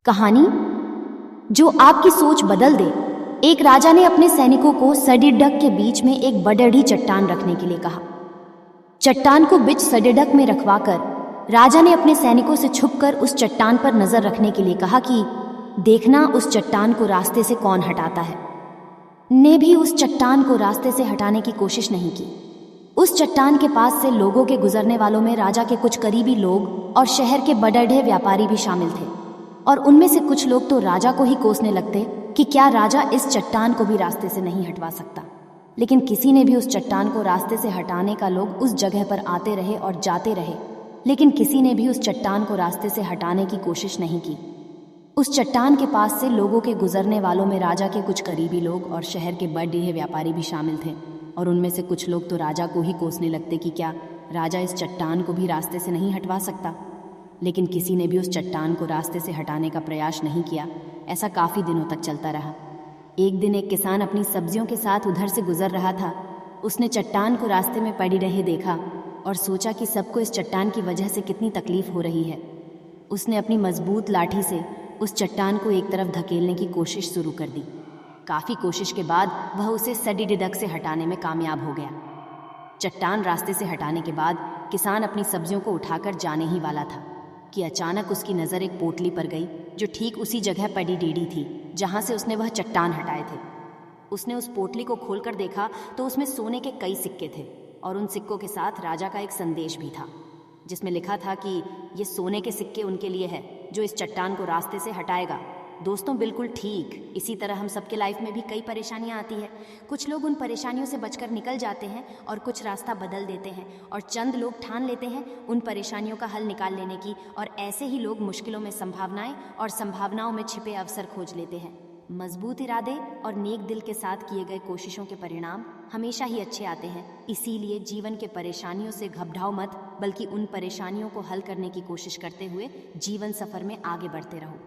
कहानी जो आपकी सोच बदल दे। एक राजा ने अपने सैनिकों को सड़ीडक के बीच में एक बड़ड़ी चट्टान रखने के लिए कहा। चट्टान को बीच सड़ीडक में रखवाकर राजा ने अपने सैनिकों से छुपकर उस चट्टान पर नजर रखने के लिए कहा कि देखना उस चट्टान को रास्ते से कौन हटाता है। ने भी उस चट्टान को रास्ते से हटाने की कोशिश नहीं की। उस चट्टान के पास से लोगों के गुजरने वालों में राजा के कुछ करीबी लोग और शहर के बड़े व्यापारी भी शामिल थे, और उनमें से कुछ लोग तो राजा को ही कोसने लगते कि क्या राजा इस चट्टान को भी रास्ते से नहीं हटवा सकता। लेकिन किसी ने भी उस चट्टान को रास्ते से हटाने का लोग उस जगह पर आते रहे और जाते रहे, लेकिन किसी ने भी उस चट्टान को रास्ते से हटाने की कोशिश नहीं की। उस चट्टान के पास से लोगों के गुजरने वालों में राजा के कुछ करीबी लोग और शहर के बड़े व्यापारी भी शामिल थे, और उनमें से कुछ लोग तो राजा को ही कोसने लगते कि क्या राजा इस चट्टान को भी रास्ते से नहीं हटवा सकता। लेकिन किसी ने भी उस चट्टान को रास्ते से हटाने का प्रयास नहीं किया। ऐसा काफ़ी दिनों तक चलता रहा। एक दिन एक किसान अपनी सब्जियों के साथ उधर से गुजर रहा था। उसने चट्टान को रास्ते में पड़ी रहे देखा और सोचा कि सबको इस चट्टान की वजह से कितनी तकलीफ हो रही है। उसने अपनी मजबूत लाठी से उस चट्टान को एक तरफ धकेलने की कोशिश शुरू कर दी। काफ़ी कोशिश के बाद वह उसे सड़ीडक से हटाने में कामयाब हो गया। चट्टान रास्ते से हटाने के बाद किसान अपनी सब्जियों को उठाकर जाने ही वाला था कि अचानक उसकी नज़र एक पोटली पर गई जो ठीक उसी जगह पड़ी डीडी थी जहाँ से उसने वह चट्टान हटाए थे। उसने उस पोटली को खोलकर देखा तो उसमें सोने के कई सिक्के थे, और उन सिक्कों के साथ राजा का एक संदेश भी था जिसमें लिखा था कि ये सोने के सिक्के उनके लिए है जो इस चट्टान को रास्ते से हटाएगा। दोस्तों, बिल्कुल ठीक इसी तरह हम सबके लाइफ में भी कई परेशानियां आती है। कुछ लोग उन परेशानियों से बचकर निकल जाते हैं और कुछ रास्ता बदल देते हैं, और चंद लोग ठान लेते हैं उन परेशानियों का हल निकाल लेने की, और ऐसे ही लोग मुश्किलों में संभावनाएं और संभावनाओं में छिपे अवसर खोज लेते हैं। मजबूत इरादे और नेक दिल के साथ किए गए कोशिशों के परिणाम हमेशा ही अच्छे आते हैं। इसीलिए जीवन के परेशानियों से घबराओ मत, बल्कि उन परेशानियों को हल करने की कोशिश करते हुए जीवन सफर में आगे बढ़ते रहो।